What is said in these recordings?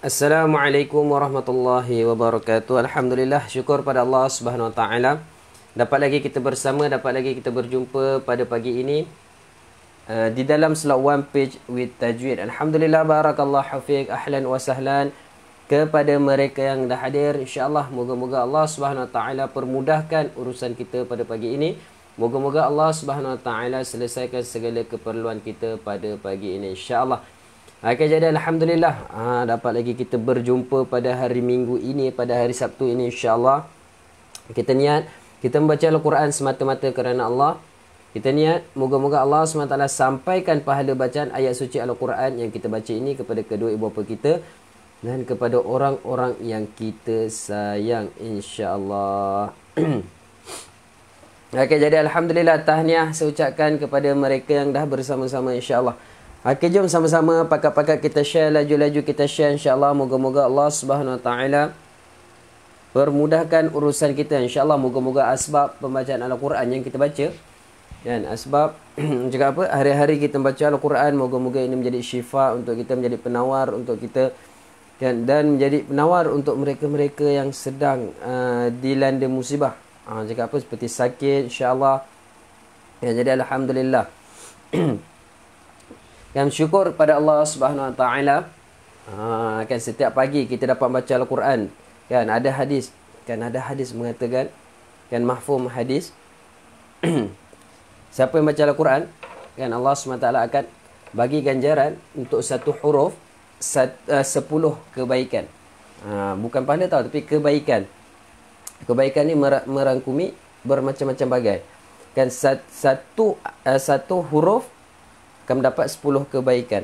Assalamualaikum warahmatullahi wabarakatuh. Alhamdulillah, syukur pada Allah Subhanahu wa taala. Dapat lagi kita bersama, dapat lagi kita berjumpa pada pagi ini di dalam slot One Page with Tajwid. Alhamdulillah, barakallahu fiik, ahlan wa sahlan kepada mereka yang dah hadir. Insya-Allah moga-moga Allah Subhanahu wa taala permudahkan urusan kita pada pagi ini. Moga-moga Allah Subhanahu wa taala selesaikan segala keperluan kita pada pagi ini, insya-Allah. Okay, jadi Alhamdulillah dapat lagi kita berjumpa pada hari Minggu ini, pada hari Sabtu ini, insya-Allah. Kita niat kita membaca Al-Quran semata-mata kerana Allah. Kita niat moga-moga Allah SWT sampaikan pahala bacaan ayat suci Al-Quran yang kita baca ini kepada kedua ibu bapa kita dan kepada orang-orang yang kita sayang, insya-Allah. Okay, jadi Alhamdulillah, tahniah saya ucapkan kepada mereka yang dah bersama-sama, insya-Allah. Okey, jom sama-sama pakat-pakat kita share, laju-laju kita share, insya-Allah. Moga-moga Allah Subhanahu wa taala permudahkan urusan kita, insya-Allah. Moga-moga asbab pembacaan Al-Quran yang kita baca dan asbab juga apa, hari-hari kita baca Al-Quran, moga-moga ini menjadi syifa untuk kita, menjadi penawar untuk kita dan menjadi penawar untuk mereka-mereka yang sedang dilanda musibah. Juga apa, seperti sakit, insya-Allah. Ya, jadi Alhamdulillah. Kan syukur pada Allah Subhanahu wa taala. Kan setiap pagi kita dapat baca Al-Quran. Kan ada hadis, mengatakan, kan mahfum hadis. Siapa yang baca Al-Quran, kan Allah Subhanahu wa taala akan bagi ganjaran untuk satu huruf 10 kebaikan. Bukan pahala tau, tapi kebaikan. Kebaikan ni merangkumi bermacam-macam bagai. Kan satu huruf akan mendapat 10 kebaikan.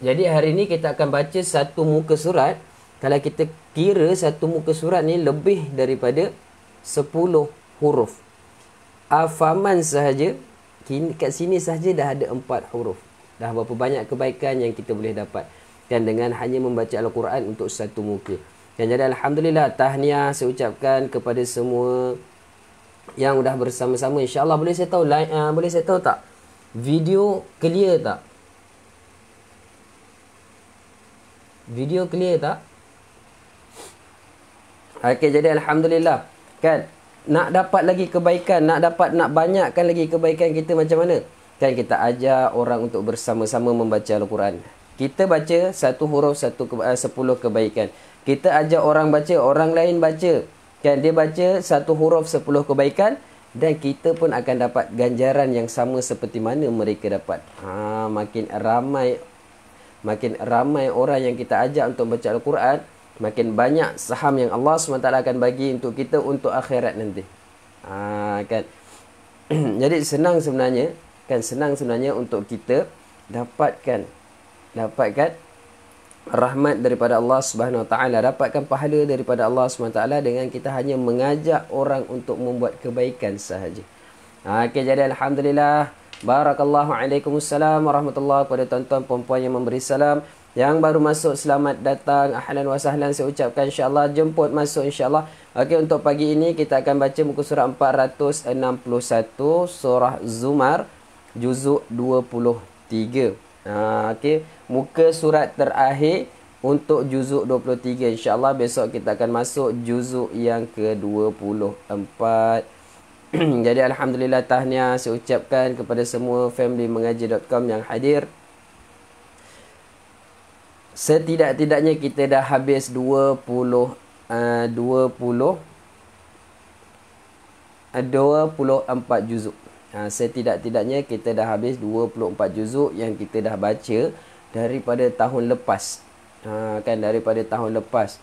Jadi hari ini kita akan baca satu muka surat. Kalau kita kira satu muka surat ni lebih daripada 10 huruf. Afaman sahaja, kat sini sahaja dah ada 4 huruf. Dah berapa banyak kebaikan yang kita boleh dapat. Dan dengan hanya membaca Al-Quran untuk satu muka. Dan jadi Alhamdulillah, tahniah saya ucapkan kepada semua yang dah bersama-sama, insya-Allah. Boleh saya tahu boleh saya tahu tak, video clear tak? Video clear tak? Okey, jadi Alhamdulillah. Kan nak dapat lagi kebaikan, nak banyakkan lagi kebaikan kita macam mana? Kan kita ajar orang untuk bersama-sama membaca Al-Quran. Kita baca satu huruf 10 kebaikan. Kita ajar orang baca, orang lain baca. Kan dia baca satu huruf 10 kebaikan dan kita pun akan dapat ganjaran yang sama seperti mana mereka dapat. Makin ramai orang yang kita ajak untuk baca Al-Quran, makin banyak saham yang Allah SWT akan bagi untuk kita untuk akhirat nanti. Kan. Jadi senang sebenarnya untuk kita dapatkan rahmat daripada Allah Subhanahu wa taala, dapatkan pahala daripada Allah Subhanahu wa taala dengan kita hanya mengajak orang untuk membuat kebaikan sahaja. Okey, jadi Alhamdulillah, barakallahu, waalaikumsalam warahmatullahi, kepada tuan-tuan puan-puan yang memberi salam, yang baru masuk selamat datang, ahlan wa sahlan saya ucapkan, insya-Allah. Jemput masuk, insya-Allah. Okey, untuk pagi ini kita akan baca muka surat 461, surah Zumar, juzuk 23. Okey, muka surat terakhir untuk juzuk 23, insya-Allah. Besok kita akan masuk juzuk yang ke-24. Jadi Alhamdulillah, tahniah saya ucapkan kepada semua family mengaji.com yang hadir. Setidak-tidaknya kita dah habis 24 juzuk. Setidak-tidaknya kita dah habis 24 juzuk yang kita dah baca daripada tahun lepas. Kan daripada tahun lepas.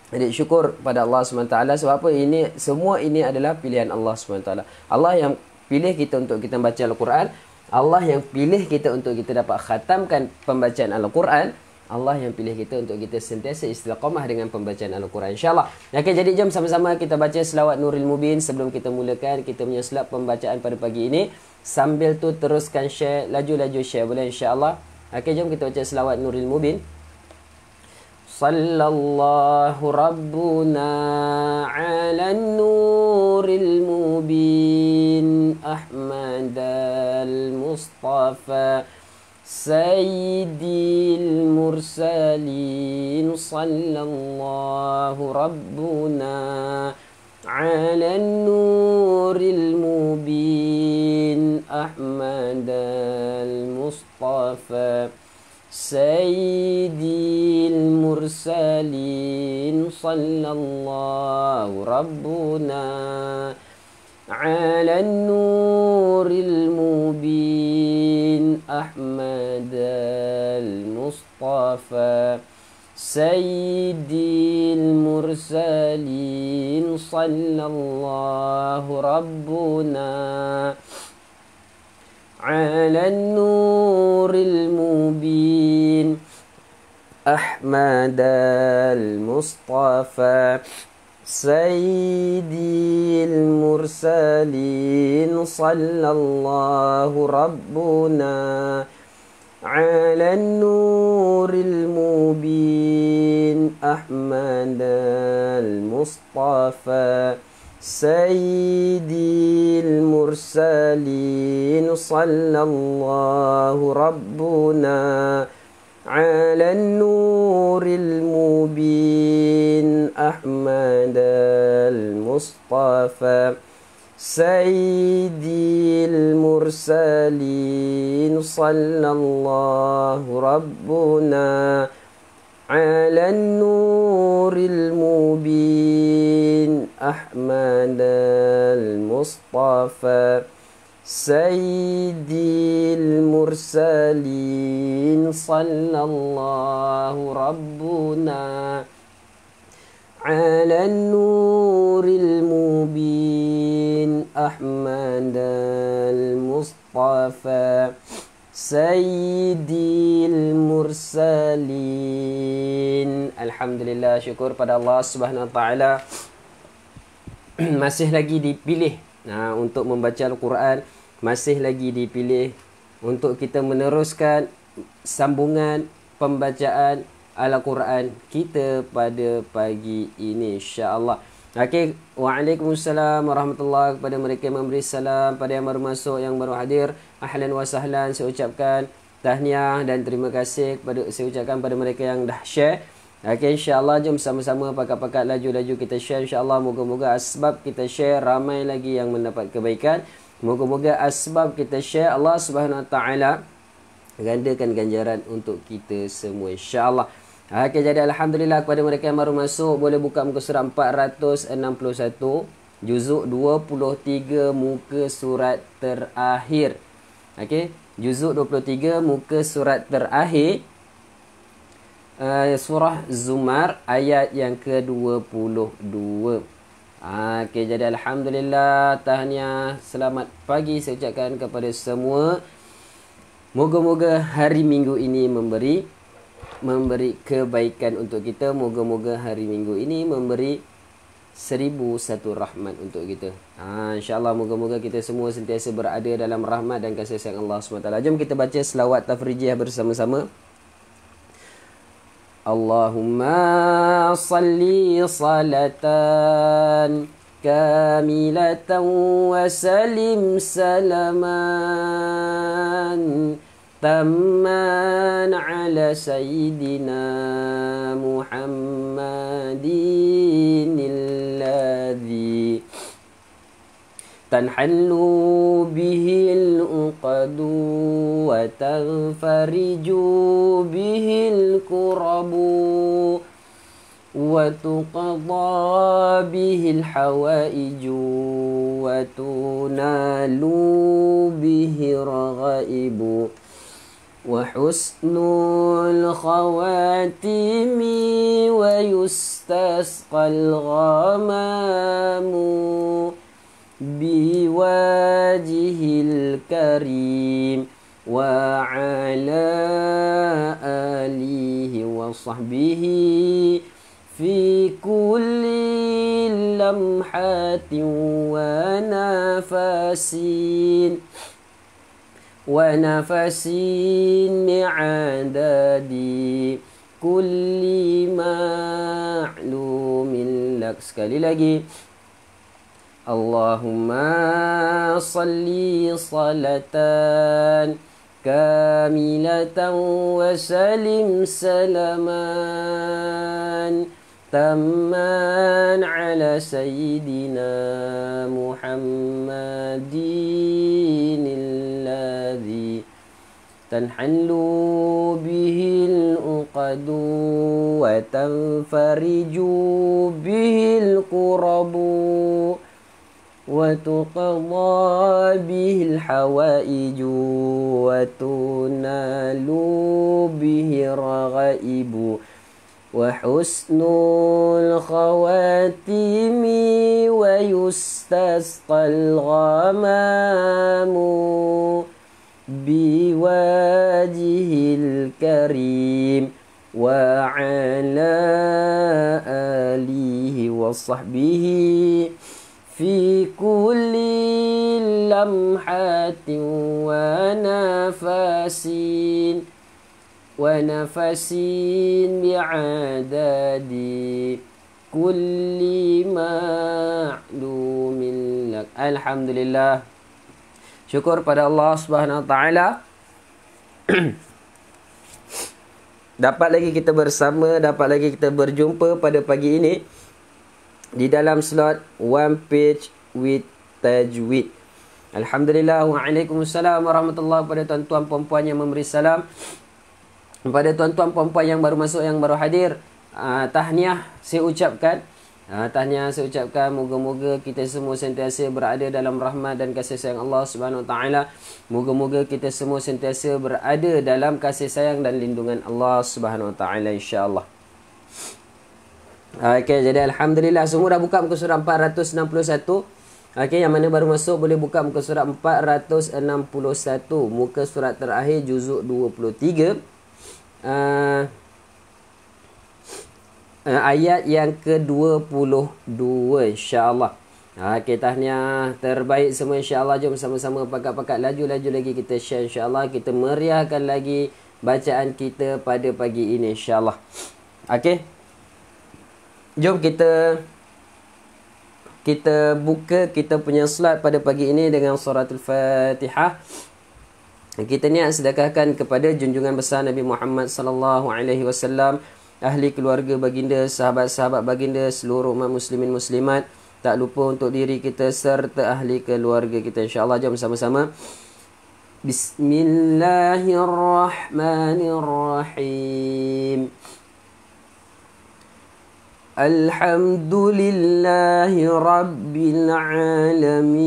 Jadi syukur pada Allah SWT. Sebab apa? Semua ini adalah pilihan Allah SWT. Allah yang pilih kita untuk kita baca Al-Quran. Allah yang pilih kita untuk kita dapat khatamkan pembacaan Al-Quran. Allah yang pilih kita untuk kita sentiasa istiqamah dengan pembacaan Al-Quran, insya-Allah. Okey, jadi jom sama-sama kita baca selawat Nuril Mubin sebelum kita mulakan kita punya slot pembacaan pada pagi ini. Sambil tu teruskan share, laju-laju share boleh, insya-Allah. Okey, jom kita baca selawat Nuril Mubin. Sallallahu rabbuna ala nuril mubin Ahmad al-Mustafa Sayyidil mursalin sallallahu rabbuna ala nuril mubin Ahmad al-Mustafa Sayyidil mursalin sallallahu rabbuna ala nuril mubin Ahmad al-Mustafa Sayyidil mursalin sallallahu rabbuna ala nuril mubin Ahmad al-Mustafa Sayyidil mursalin sallallahu rabbuna ala nuril mubin Ahmad al-Mustafa Sayyidil mursalin sallallahu rabbuna ala nuril mubin Ahmad al-Mustafa Sayyidil mursalin sallallahu rabbuna ala nuril mubin Ahmad al-Mustafa Sayyidil mursalin sallallahu rabbuna ala nuril mubin Ahmad al-Mustafa Sayyidil mursalin. Alhamdulillah, syukur pada Allah Subhanahu wa taala. Masih lagi dipilih untuk membaca Al-Quran, masih lagi dipilih untuk kita meneruskan sambungan pembacaan Al-Quran kita pada pagi ini, insya-Allah. Okey, waalaikumsalam warahmatullahi kepada mereka yang memberi salam, pada yang baru masuk, yang baru hadir, ahlan wa sahlan. Saya ucapkan tahniah dan terima kasih kepada, saya ucapkan pada mereka yang dah share. Okey, insya-Allah jom sama-sama pakat-pakat laju-laju kita share, insya-Allah. Moga-moga asbab kita share ramai lagi yang mendapat kebaikan. Moga-moga asbab kita share Allah Subhanahu wa taala gandakan ganjaran untuk kita semua, insya-Allah. Okey, jadi alhamdulillah kepada mereka yang baru masuk, boleh buka muka surat 461, juzuk 23, muka surat terakhir. Okey, juzuk 23, muka surat terakhir, surah Zumar ayat yang ke-22. Okey, jadi alhamdulillah, tahniah, selamat pagi saya ucapkan kepada semua. Moga-moga hari Minggu ini memberi kebaikan untuk kita. Moga-moga hari Minggu ini memberi 1001 rahmat untuk kita. InsyaAllah moga-moga kita semua sentiasa berada dalam rahmat dan kasih sayang Allah SWT. Jom kita baca selawat tafrijiyah bersama-sama. Allahumma salli salatan kamilatan wa salim salaman tamman ala sayyidina Muhammadin alladhi tanhallu bihil uqadu wa tanfariju bihil kurabu wa tuqadha bihil hawaiju wa tunalu bihir ghaibu wa husnul khawatimi wa yustasqal ghamamu biwajihil karim wa ala alihi wa sahbihi fi kulli lamhatin wa nafasin mi'adadi kulli ma'lumin lak. Sekali lagi, Allahumma salli salatan كاملة وسلم سلمان تمان على سيدنا محمد الذي تنحل به العقد وتنفرج به الكرب وتقضى به الحوائج وتنال به الرغائب وحسن الخواتيم ويستسقى الغمام بوجه الكريم وعلى آله وصحبه في كل لمحة ونفس بعدد كل معلوم لك. Alhamdulillah. Syukur pada Allah Subhanahu Wa Taala. Dapat lagi kita bersama, dapat lagi kita berjumpa pada pagi ini di dalam slot One Page with Tajweed. Alhamdulillah. Waalaikumsalam warahmatullahi pada tuan-tuan puan-puan yang memberi salam. Pada tuan-tuan puan-puan yang baru masuk, yang baru hadir, tahniah saya ucapkan. Tahniah saya ucapkan, moga-moga kita semua sentiasa berada dalam rahmat dan kasih sayang Allah Subhanahu Wa Taala. Moga-moga kita semua sentiasa berada dalam kasih sayang dan lindungan Allah Subhanahu Wa Taala, insya-Allah. Okey, jadi alhamdulillah semua dah buka muka surat 461. Okey, yang mana baru masuk boleh buka muka surat 461, muka surat terakhir juzuk 23. Ayat yang ke-22, insya-Allah. Okey, tahniah terbaik semua, insya-Allah. Jom sama-sama pakat-pakat laju-laju lagi kita share, insya-Allah. Kita meriahkan lagi bacaan kita pada pagi ini, insya-Allah. Okey. Jom kita buka kita punya slide pada pagi ini dengan suratul Fatihah. Kita niat sedekahkan kepada junjungan besar Nabi Muhammad sallallahu alaihi wasallam, ahli keluarga baginda, sahabat-sahabat baginda, seluruh umat muslimin muslimat, tak lupa untuk diri kita serta ahli keluarga kita, insya-Allah. Jom sama-sama. Bismillahirrahmanirrahim. Alhamdulillahi Rabbil Alamin,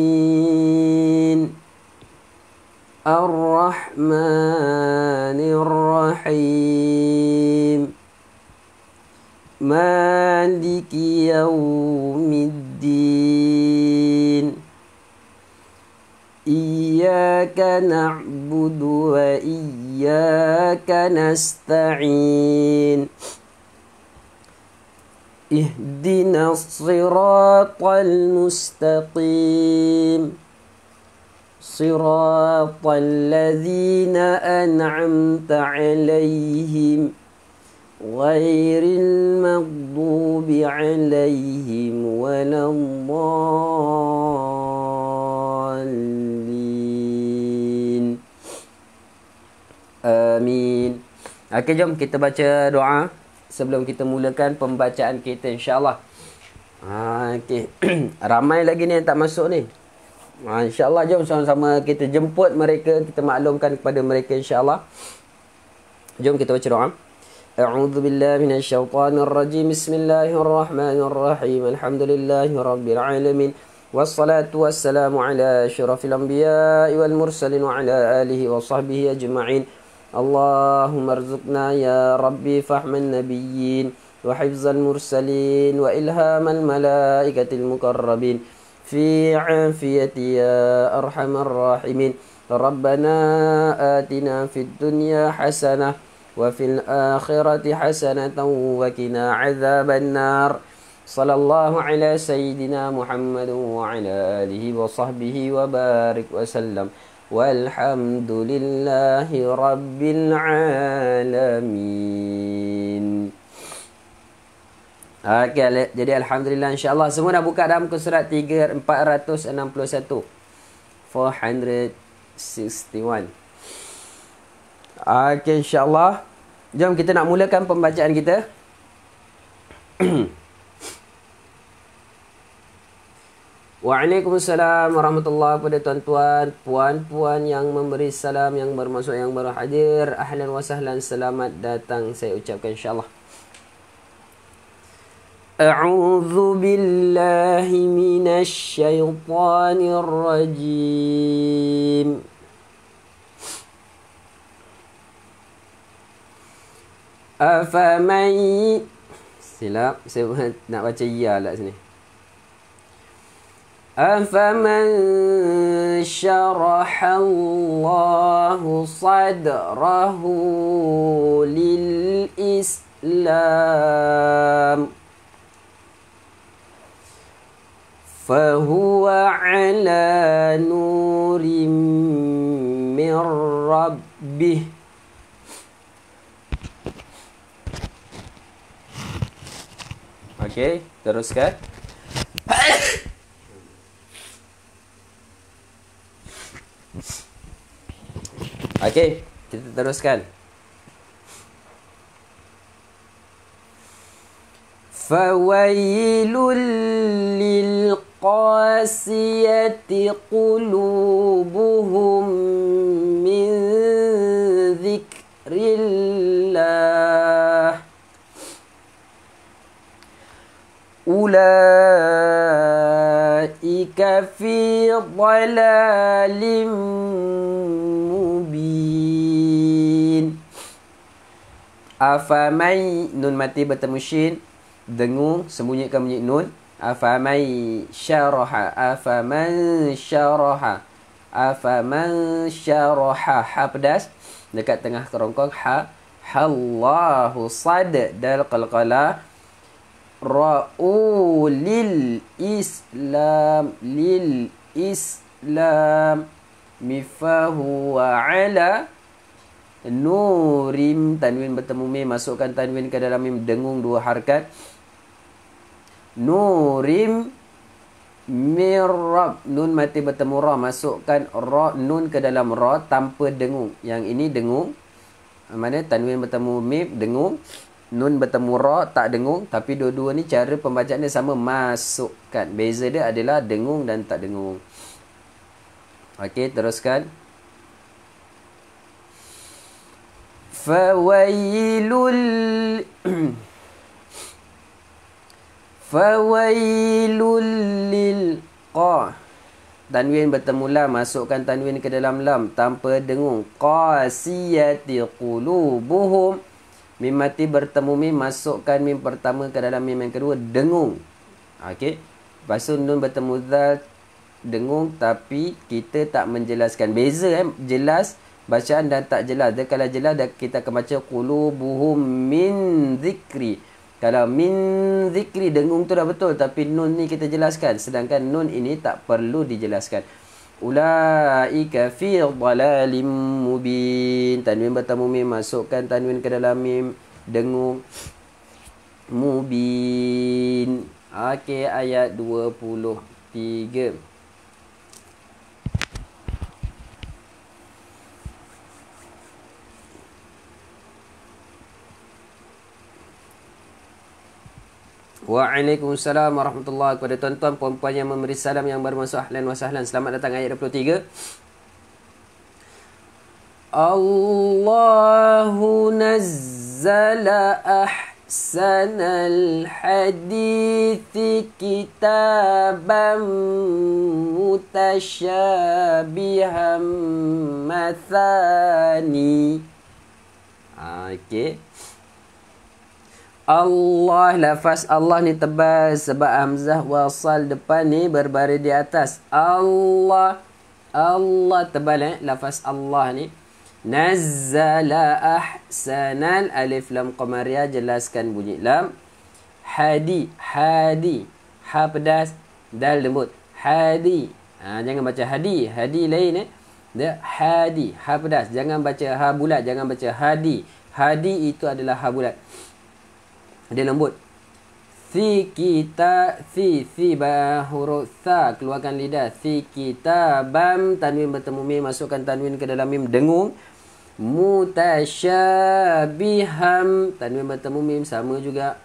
Ar-Rahmanir Rahim, Maliki Yawmiddin, Iyyaka na'budu wa iyyaka nasta'in, Ihdinas siratal mustaqim, Siratal ladzina an'amta 'alaihim, Ghairil maghdubi 'alaihim waladdallin. Amin. Okey, jom kita baca doa sebelum kita mulakan pembacaan kita, insya-Allah. Okey. Ramai lagi ni yang tak masuk ni. InsyaAllah, jom sama-sama kita jemput mereka, kita maklumkan kepada mereka, insyaAllah. Jom kita baca doa. A'udzu billahi minasyaitonir rajim. Bismillahirrahmanirrahim. Alhamdulillahi rabbil alamin. Wassalatu wassalamu ala asyrafil anbiya'i wal mursalin wa ala alihi wa sahbihi ajma'in. Allahumma arzuqna ya rabbi fahman nabiyyin wa hifzal mursalin wa ilhamal malaikatil muqarrabin fi 'afiyati ya arhamar rahimin. Rabbana atina fid dunya hasanah wa fil akhirati hasanatan wa qina 'adzaban nar. Sallallahu ala sayyidina Muhammad wa ala alihi wa sahbihi wa barik wa sallam. Walhamdulillahi rabbil alamin. Okey, jadi alhamdulillah, insya-Allah semua dah buka dalam muka surat 461. 461. Okey, insya-Allah. Jom kita nak mulakan pembacaan kita. Waalaikumsalam warahmatullahi wabarakatuh tuan-tuan, puan-puan yang memberi salam, yang bermasuk, yang berhadir. Ahlan wa sahlan, selamat datang saya ucapkan insya-Allah. A'udzu billahi minasy syaithanir rajim. Afaman silap, saya nak baca ya lah sini. أفمن شرح الله صدره للإسلام فهو على نور من ربه Okey, teruskan. Okey, kita teruskan. Fawailul lil qasiyati qulubuhum min dzikrillah ulaika fi dhalalim mubin. Afamai, nun mati bertemu shin, dengung, sembunyikan bunyi nun. Afamai syaraha, afaman syaraha, afaman syaraha, ha pedas dekat tengah kerongkong, ha, hallahu sad dal qalqala, ra'u lil islam, lil islam, mifahu wa ala nurim, tanwin bertemu mim, masukkan tanwin ke dalam mim, dengung dua harakat, nurim mirab, nun mati bertemu ra, masukkan ra, nun ke dalam ra tanpa dengung. Yang ini dengung, mana tanwin bertemu mim dengung, nun bertemu ra tak dengung, tapi dua-dua ni cara pembacaan dia sama, masukkan. Beza dia adalah dengung dan tak dengung. Okey, teruskan. Fawailul fawailul lil qa, tanwin bertemu lam, masukkan tanwin ke dalam lam tanpa dengung. Qasiyati qulubuhum, mim mati bertemu mim, masukkan mim pertama ke dalam mim yang kedua, dengung. Okey, lepas tu nun bertemu zal, dengung, tapi kita tak menjelaskan. Beza jelas bacaan dan tak jelas. Dia kalau jelas kita akan baca qulubuhum min zikri. Kalau min zikri, dengung tu dah betul, tapi nun ni kita jelaskan, sedangkan nun ini tak perlu dijelaskan. Ulaika fi dhalalim mubin, tanwin bertemu mim, masukkan tanwin ke dalam mim, dengung, mubin. Okey, ayat 23. Waalaikumsalam warahmatullahi wabarakatuh. Kepada tuan-tuan, puan-puan yang memberi salam, yang bermasuk, ahlan wa sahlan, selamat datang. Ayat 23. Allahu nazzala ahsanal hadithi kitaban mutasyabihan mathani. Okey. Allah, lafaz Allah ni tebal sebab hamzah wasal depan ni berbaris di atas. Allah, Allah tebal lafaz Allah ni. Nazzala ahsanal, alif lam qamariyah, jelaskan bunyi lam. Hadi, hadi, ha pedas, dal lembut. Hadi, jangan baca hadi, hadi lain dia hadi, ha pedas, jangan baca ha bulat, jangan baca hadi. Hadi itu adalah ha bulat, dia lembut. Fi kita, fi ba huruf tha, keluarkan lidah. Fi kita bam, tanwin bertemu mim, masukkan tanwin ke dalam mim, dengung. Mutasyabiham. Tanwin bertemu mim sama juga.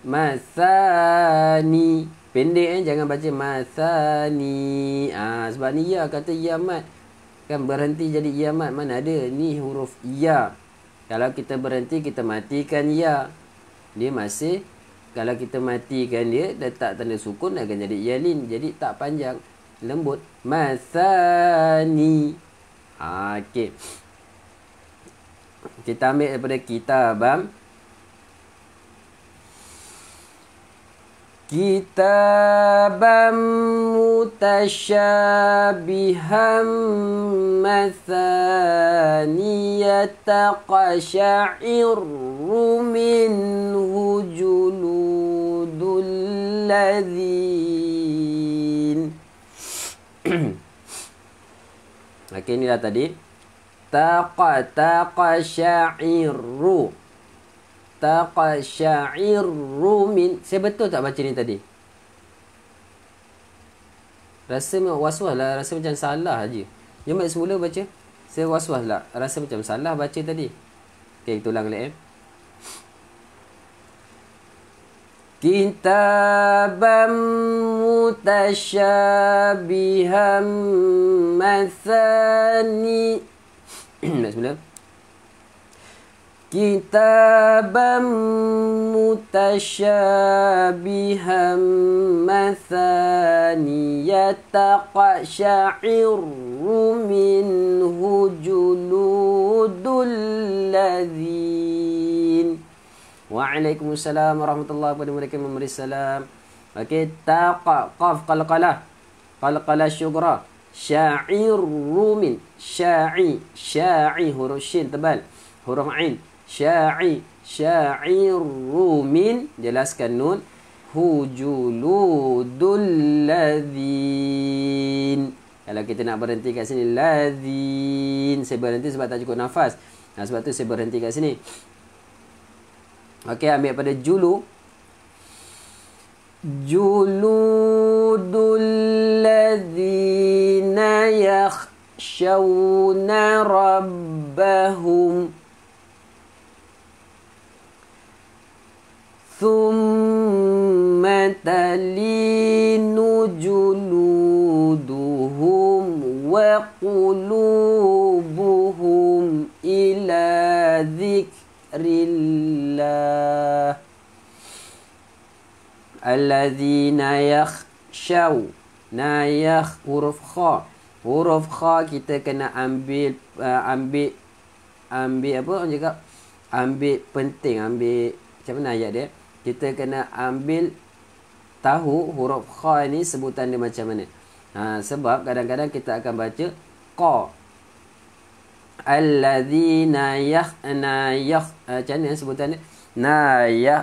Mathani. Pendek jangan baca mathani. Sebab ni ya kata ya mat. Kan berhenti jadi ya mat. Mana ada ni huruf ya. Kalau kita berhenti kita matikan ya. Dia masih, kalau kita matikan dia letak tanda sukun akan jadi yalin. Jadi tak panjang, lembut. Mathani. Okey. Kita ambil daripada kitabam. Kitabam mutasyabiham mathaniyata qasha'irru minhu juludul ladhin. Okey, inilah tadi. Taqasha'irru. Taqasha'irru min. Saya betul tak baca ni tadi? Rasa was-was lah. Rasa macam salah aja. Jom semula baca. Saya was-was lah. Rasa macam salah baca tadi. Okay, kita ulang balik. Kitabam mutasyabiham mathani. Nak semula. Kitabam mutasyabiham mathaniyata qasha'irru minhu juludul ladhin. Waalaikumsalam warahmatullahi wabarakatuh. Kepada mereka memberi salam. Okey, taqa qaf qalqalah. Qalqalah syughra. Sya'irru min. Sya'i huruf shin tebal. Huruf ain. Sya'irru min. Jelaskan nun. Hujuludul ladhin. Kalau kita nak berhenti kat sini, ladhin. Saya berhenti sebab tak cukup nafas. Sebab tu saya berhenti kat sini. Okey, ambil pada julu. Juludul ladhina yakhshawna rabbahum. Thumma talinu juluduhum wa qulubuhum ila dhikrillah. Alladzina yakhshaw. Nayakh huruf kha. Huruf kha kita kena ambil ambil apa orang cakap? Ambil penting, ambil macam mana ayat dia? Kita kena ambil tahu huruf kha ni sebutan dia macam mana. Sebab kadang-kadang kita akan baca qa. Alladzina macam mana sebutan dia?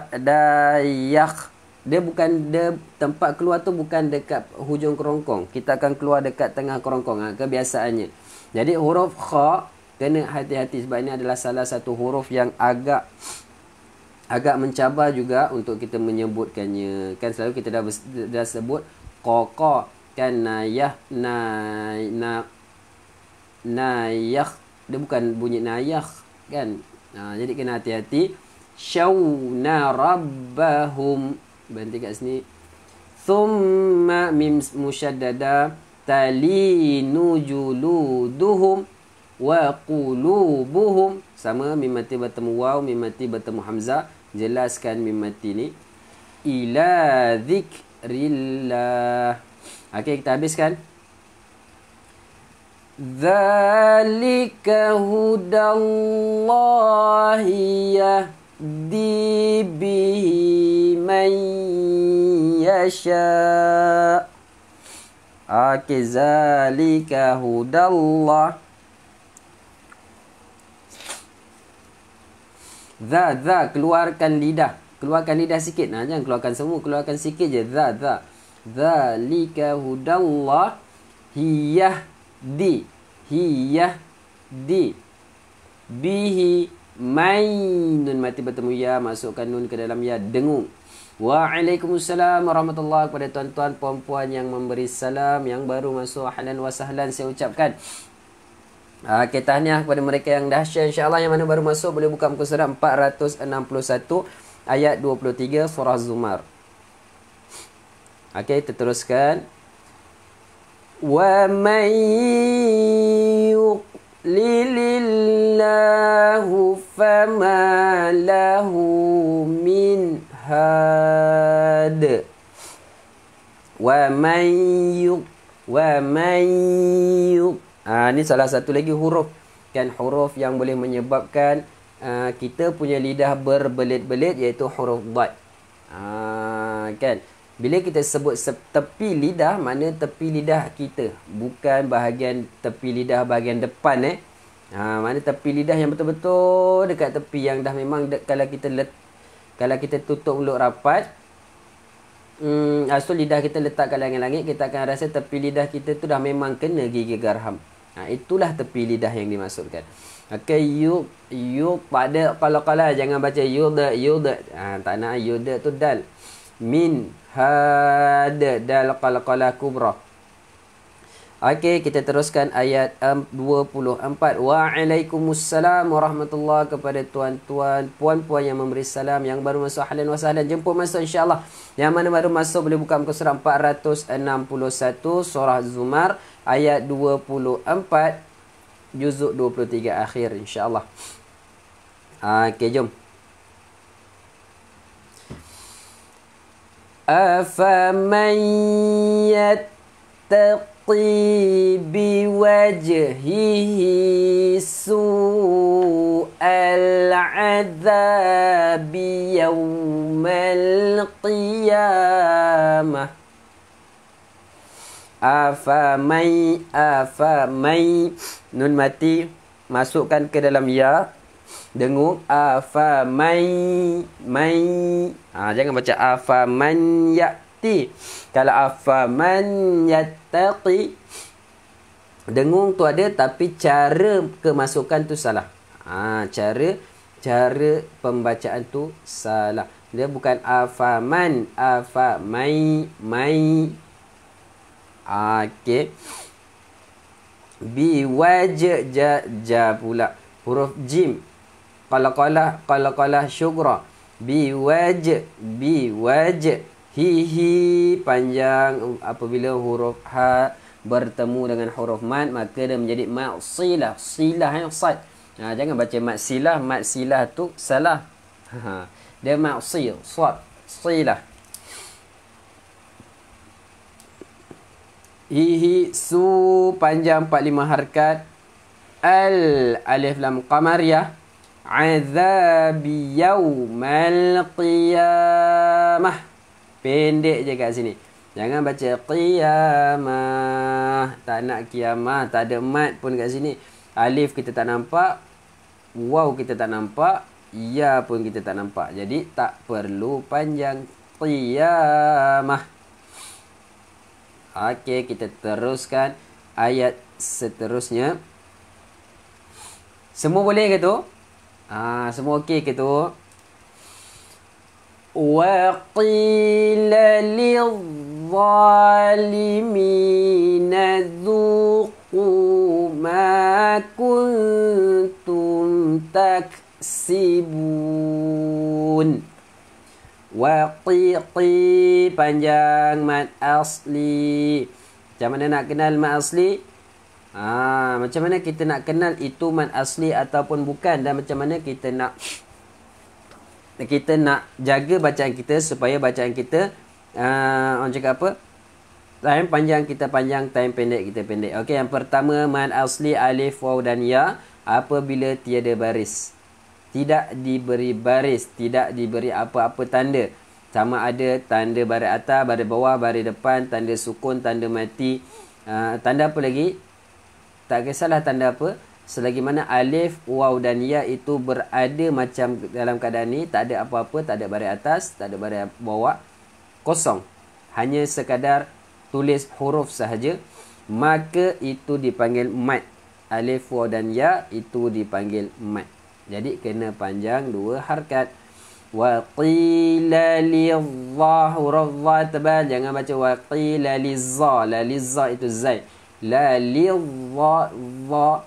Dayak. Dia bukan, dia tempat keluar tu bukan dekat hujung kerongkong. Kita akan keluar dekat tengah kerongkong. Kebiasaannya. Jadi huruf kha kena hati-hati sebab ini adalah salah satu huruf yang agak mencabar juga untuk kita menyebutkannya. Kan selalu kita dah sebut qa kan nayah nayah. Dia bukan bunyi nayah kan. Jadi kena hati-hati. Syawna rabbahum. Berhenti kat sini. Thumma mim musyaddada talinu juluduhum wa qulubuhum. Sama mim mati bertemu waw, mim mati bertemu hamzah. Jelaskan mim mati ni. Ila dzikrillah. Okey, kita habiskan. Dzalika hudallahi yahdi bihi man yasha. Okey, zalika hudallah. Keluarkan lidah. Keluarkan lidah sikit. Jangan keluarkan semua. Keluarkan sikit je. Zalika hudallah. Hiyahdi. Bihi. Nun mati bertemu ya. Masukkan nun ke dalam ya. Dengung. Waalaikumsalam warahmatullahi kepada tuan-tuan puan-puan yang memberi salam. Yang baru masuk. Ahlan wa sahlan saya ucapkan. Okay, tahniah kepada mereka yang dah share, insyaAllah. Yang mana baru masuk boleh buka muka surat 461 ayat 23 surah Zumar. Okay, kita teruskan. Wa man yuqlilillahu fama lahu min had. Wa man yuq. Ini salah satu lagi huruf, kan, huruf yang boleh menyebabkan kita punya lidah berbelit-belit, iaitu huruf dad. Kan, bila kita sebut tepi lidah, mana tepi lidah kita, bukan bahagian tepi lidah bahagian depan. Mana tepi lidah yang betul-betul dekat tepi, yang dah memang kalau kita tutup mulut rapat, so lidah kita letak kat langit-langit, kita akan rasa tepi lidah kita tu dah memang kena gigi garham. Itulah tepi lidah yang dimaksudkan. Okay, yuk pada qala jangan baca yuda. Tak nak yuda tu dal. Min had dal qala kubra. Okay, kita teruskan ayat 24. Waalaikumsalam warahmatullahi, kepada tuan-tuan, puan-puan yang memberi salam, yang baru masuk ahlan wa sahlan, jemput masuk insya-Allah. Yang mana baru masuk boleh buka muka surat 461 surah Zumar ayat 24 juzuk 23 akhir insya-Allah. Okay, jom. Afaman yattaqi biwajhihi su'al adzabi yawmal qiyamah. Afamai nun mati masukkan ke dalam ya, dengung afamai jangan baca afaman yati. Kalau afaman yattaqi, dengung tu ada, tapi cara kemasukan tu salah. Cara pembacaan tu salah. Dia bukan afaman, afamai. Okay. Biwaj ja pula. Huruf jim. Qala syugra. Biwaj. Hihi panjang. Apabila huruf ha bertemu dengan huruf mad, maka dia menjadi ma'silah. Silah yang sad. Jangan baca matsilah tu salah. Dia ma'sil, sad, silah. Hihi su panjang 45 harkat. Al alif lam qamariyah. Azabi yaumal qiyamah. Pendek je kat sini. Jangan baca qiyamah. Tak nak qiyamah. Tak ada mat pun kat sini. Alif kita tak nampak. Waw kita tak nampak. Ya pun kita tak nampak. Jadi tak perlu panjang. Qiyamah. Okey, kita teruskan ayat seterusnya. Semua boleh ke tu? Semua okey ke tu? وَقِيلَ لِلظَّالِمِينَ ذُوقُوا مَا كُنْتُمْ تَكْسِبُونَ. Waqi panjang mad asli. Macam mana nak kenal mad asli? Macam mana kita nak kenal itu mad asli ataupun bukan, dan macam mana kita nak jaga bacaan kita supaya bacaan kita orang cakap apa? Time panjang kita panjang, time pendek kita pendek. Okey, yang pertama mad asli alif, waw dan ya apabila tiada baris. Tidak diberi baris, tidak diberi apa-apa tanda. Sama ada tanda baris atas, baris bawah, baris depan, tanda sukun, tanda mati. Tanda apa lagi? Tak kisahlah tanda apa. Selagi mana alif, waw dan ya itu berada macam dalam keadaan ni, tak ada apa-apa, tak ada baris atas, tak ada baris bawah, kosong. Hanya sekadar tulis huruf sahaja, maka itu dipanggil mad. Alif, waw dan ya itu dipanggil mad. Jadi kena panjang 2 harkat. Wa qila lidha, huruf dha tebal, jangan baca wa qila lizza. La lizza itu zai. La lidha dha.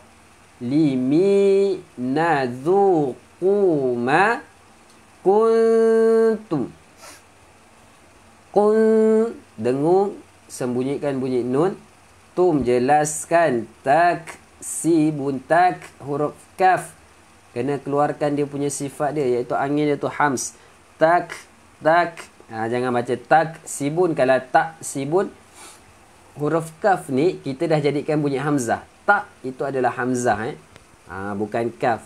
limi nadzuqu ma kuntum. Kun, dengung, sembunyikan bunyi nun. Tum, jelaskan. Tak, sibun, tak, huruf kaf. Kena keluarkan dia punya sifat dia, iaitu angin iaitu hams. Tak, tak. Jangan baca tak, sibun. Kalau tak, sibun, huruf kaf ni kita dah jadikan bunyi hamzah. Tak itu adalah hamzah. Bukan kaf.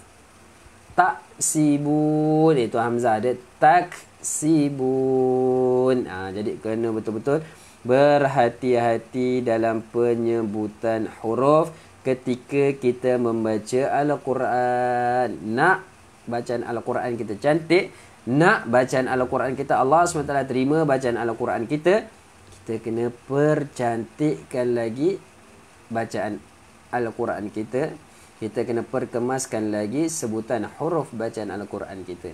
Tak, sibun. Itu hamzah. Dia tak, sibun. Jadi kena betul-betul berhati-hati dalam penyebutan huruf ketika kita membaca Al-Quran. Nak bacaan Al-Quran kita cantik, nak bacaan Al-Quran kita Allah SWT terima bacaan Al-Quran kita, kita kena percantikkan lagi bacaan Al-Quran kita. Kita kena perkemaskan lagi sebutan huruf bacaan Al-Quran kita.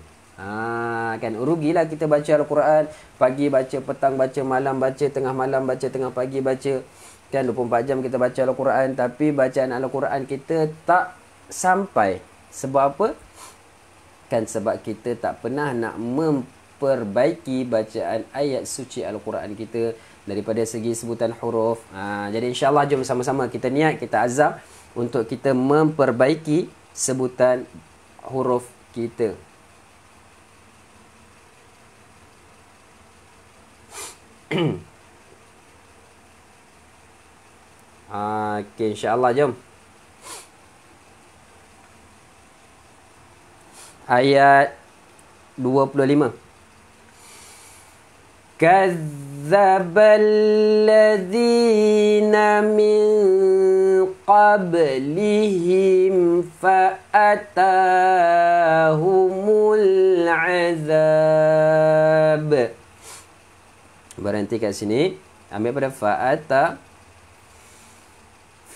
Kan rugilah kita baca Al-Quran, pagi baca, petang baca, malam baca, tengah malam baca, tengah pagi baca. Kan 24 jam kita baca Al-Quran, tapi bacaan Al-Quran kita tak sampai. Sebab apa? Kan sebab kita tak pernah nak memperbaiki bacaan ayat suci Al-Quran kita daripada segi sebutan huruf. Jadi insyaAllah jom sama-sama kita niat, kita azam untuk kita memperbaiki sebutan huruf kita. Okay, insyaAllah jom. Ayat 25. Kazzabal ladzina min qablihim fa'atahumul azab. Berhenti kat sini. Ambil pada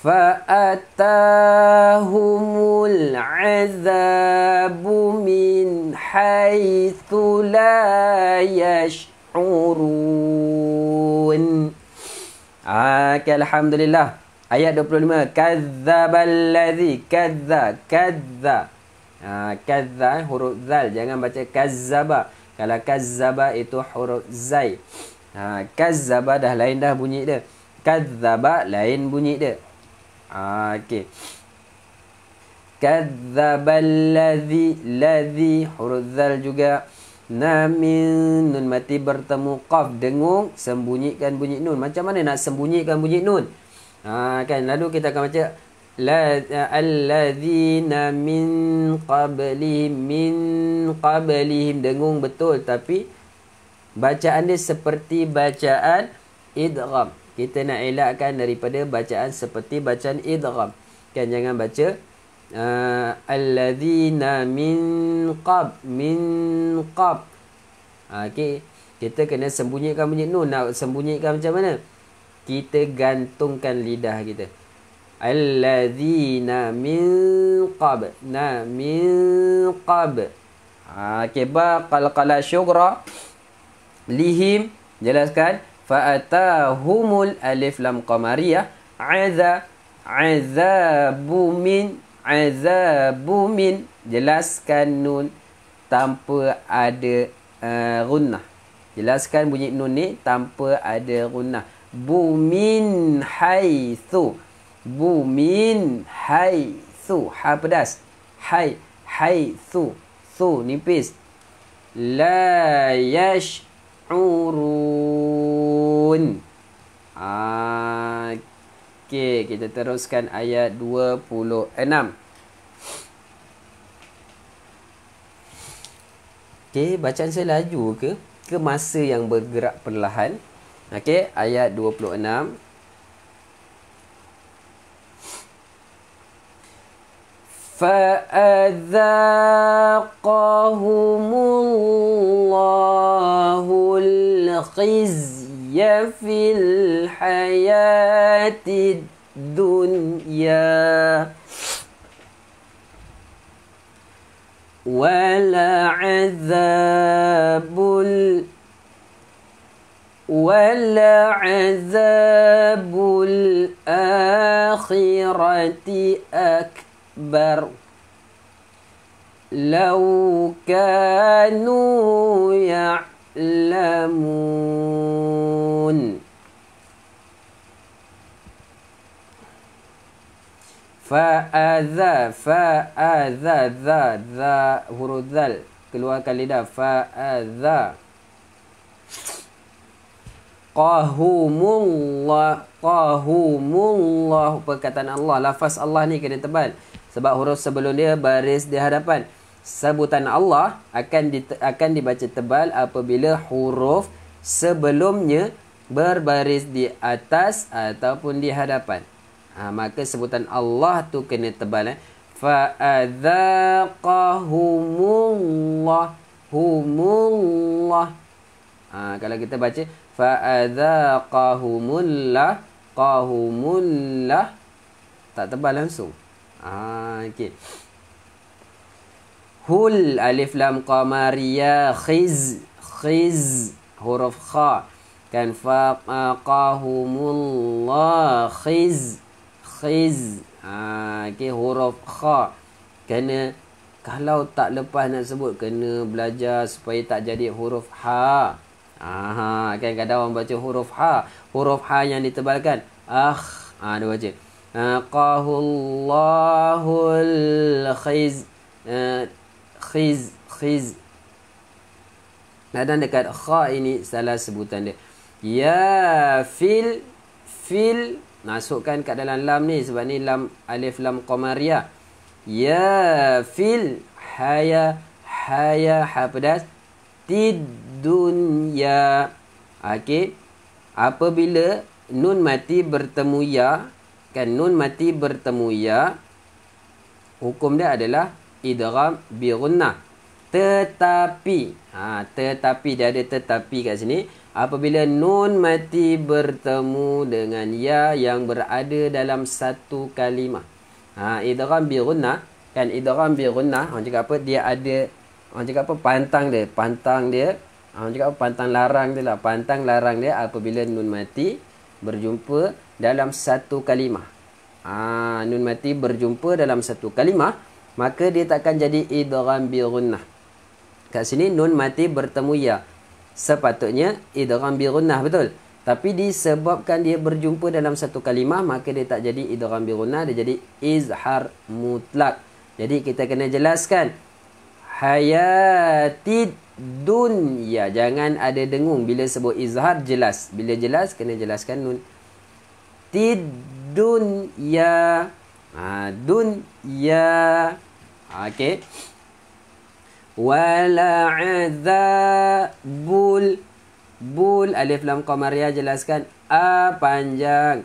fa'atahumul azabu min haitsu la yash'urun. Okay, alhamdulillah. Ayat 25. Kazzabal ladzi, kazza. Kazza huruf zal, jangan baca kazzaba. Kalau kazzaba itu huruf zai. Kazzaba dah lain dah bunyi dia. Kazzaba lain bunyi dia. Okey. Kazzabal ladzi huruf zal juga. Min nun mati bertemu qaf, dengung, sembunyikan bunyi nun. Macam mana nak sembunyikan bunyi nun? Kan lalu kita akan baca alladzina min qablihim, dengung betul, tapi bacaan dia seperti bacaan idgham. Kita nak elakkan daripada bacaan seperti bacaan idgham. Kan jangan baca alladzina min qab. Okey, kita kena sembunyikan bunyi nun. Nak sembunyikan macam mana? Kita gantungkan lidah kita. Alladzina min qab. Okey, ba qalqala syughra lihim, jelaskan. Fa'atahumul alif lam qamariyah azabu min, jelaskan nun tanpa ada gunnah. Jelaskan bunyi nun ni tanpa ada gunnah. Bumin haitsu, ha pedas, haitsu, su nipis. La yash'urun. Okey, kita teruskan ayat 26. Okey, bacaan saya laju ke masa yang bergerak perlahan? Okey, ayat 26. Fa'adhaqahumullahul khizya fil hayatid dunya wala'azabul akhirati akbar. Law kanu ya'lamun. Fa'adha, dha, huruf dhal, keluarkan lidah. Fa'adha. Qahumullah, perkataan Allah, lafaz Allah ni kena tebal sebab huruf sebelum dia baris di hadapan. Sebutan Allah akan dibaca tebal apabila huruf sebelumnya berbaris di atas ataupun di hadapan. Maka sebutan Allah tu kena tebal. Fa'adzaqahumullah, humullah. Kalau kita baca fa'adzaqahumullah, qahumullah, tak tebal langsung. Okey. Hul, alif lam qamariyah, khiz, huruf kha. Kan faqahumullah, khiz. Okey, huruf kha. Kena, kalau tak lepas nak sebut, kena belajar supaya tak jadi huruf ha. Kan kadang orang baca huruf ha. Huruf ha yang ditebalkan. Dia baca. Qahullahul khiz. Khiz. Dan dekat kha ini salah sebutan dia. Ya fil. Masukkan kat dalam lam ni sebab ni lam, alif lam qamariyah. Ya fil haya ha pedas tid dunya. Okey, apabila nun mati bertemu ya, kan nun mati bertemu ya, hukum dia adalah idgham bi gunnah. Tetapi dia ada tetapi kat sini. Apabila nun mati bertemu dengan ya yang berada dalam satu kalimah. Idgham bi gunnah, kan idgham bi gunnah, orang cakap apa? Dia ada, orang cakap apa? Pantang dia. Orang cakap apa? Pantang larang dia lah. Pantang larang dia apabila nun mati berjumpa dalam satu kalimah. Nun mati berjumpa dalam satu kalimah, maka dia takkan jadi idgham bi gunnah. Kat sini nun mati bertemu ya. Sepatutnya idgham bi gunnah, betul. Tapi disebabkan dia berjumpa dalam satu kalimah, maka dia tak jadi idgham bi gunnah, dia jadi izhar mutlak. Jadi kita kena jelaskan hayatid dunya. Jangan ada dengung bila sebut izhar, jelas. Bila jelas kena jelaskan nun. Tid dunya. Dunya. Okey. Wala adzabul, alif lam qamariyah, jelaskan a panjang.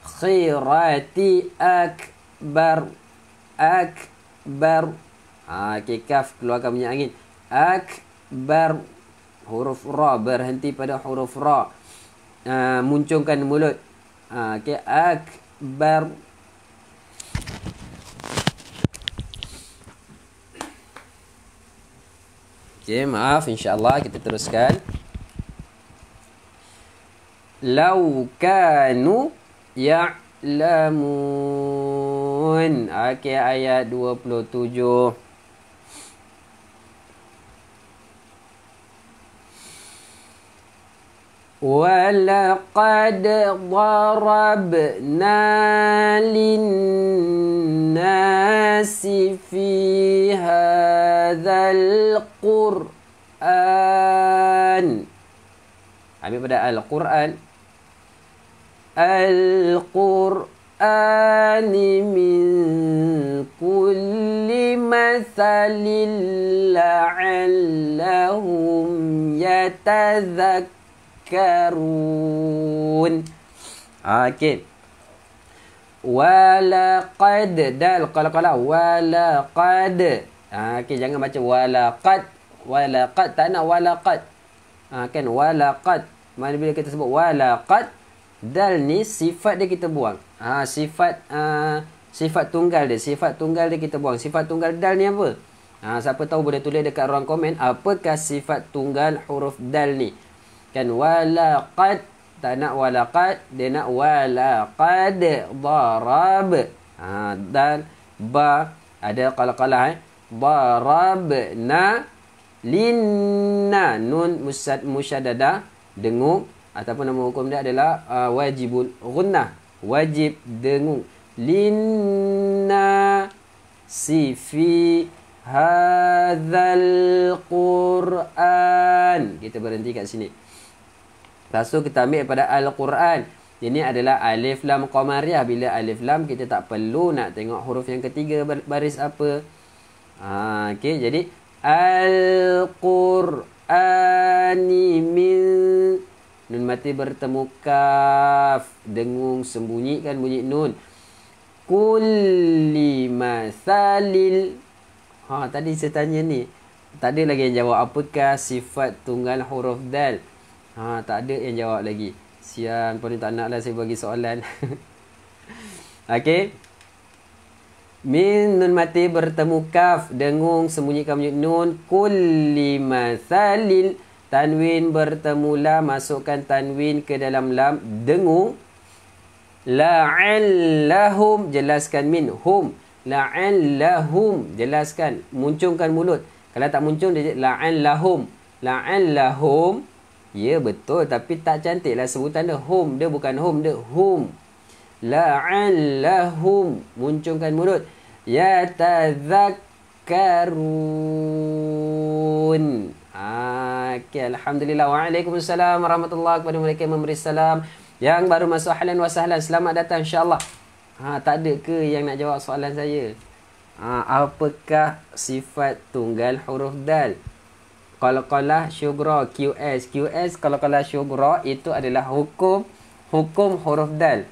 Khirati akbar. Okey, kaf keluarkan minyak angin. Akbar, huruf ra, berhenti pada huruf ra. Muncungkan mulut. Okey, akbar. Okey, maaf, insya-Allah kita teruskan. Lau kanu ya'lamun. Okey, ayat 27. وَلَقَدْ ضَرَبْنَا لِلنَّاسِ فِي هَذَا الْقُرْآنِ. Ambil pada Al-Quran. Al-Qur'ani min kulli mathalin la'allahum yatadhakkarun. Okey. Walaqad, dal qala walaqad. Okey, jangan baca walaqad, tak nak walaqad. Kan walaqad. Mana bila kita sebut walaqad, dal ni sifat dia kita buang. Sifat tunggal dia kita buang. Sifat tunggal dal ni apa? Siapa tahu boleh tulis dekat ruang komen apakah sifat tunggal huruf dal ni. Kan walaqad, tak nak walaqad, dia nak walaqad darab. Dan ba, ada qalqalah darabna, linna, nun musyaddadah, dengung, ataupun nama hukum dia adalah wajibul ghunnah, wajib dengung. Linna fi hadzal Quran. Kita berhenti kat sini. Lepas tu kita ambil pada Al-Quran. Ini adalah alif lam qamariyah. Bila alif lam kita tak perlu nak tengok huruf yang ketiga baris apa. Okey, jadi Al-Qur'ani min, nun mati bertemu kaf, dengung, sembunyikan bunyi nun. Kulli masalil. Tadi saya tanya ni, tak ada lagi yang jawab apakah sifat tunggal huruf dal. Tak ada yang jawab lagi. Sian, pun tak naklah saya bagi soalan. Okey. Min, nun mati bertemu kaf, dengung, sembunyikan bunyi nun. Kulli masalil, tanwin bertemu lam, masukkan tanwin ke dalam lam, dengung. La'allahum, jelaskan min, hum. La'allahum, jelaskan, muncungkan mulut. Kalau tak muncung dia la'allahum. La'allahum, ya betul, tapi tak cantik lah sebutan dia. Hum, dia bukan hum, dia hum. La'allahum, muncungkan mulut. Yatadzakkarun. Okay, alhamdulillah. Waalaikumsalam warahmatullahi kepada mereka yang memberi salam. Yang baru masuk, ahlan wa sahlan, selamat datang insya-Allah. Tak ada ke yang nak jawab soalan saya? Apakah sifat tunggal huruf dal? Qalqalah syughra, QS qalqalah syughra itu adalah hukum huruf dal.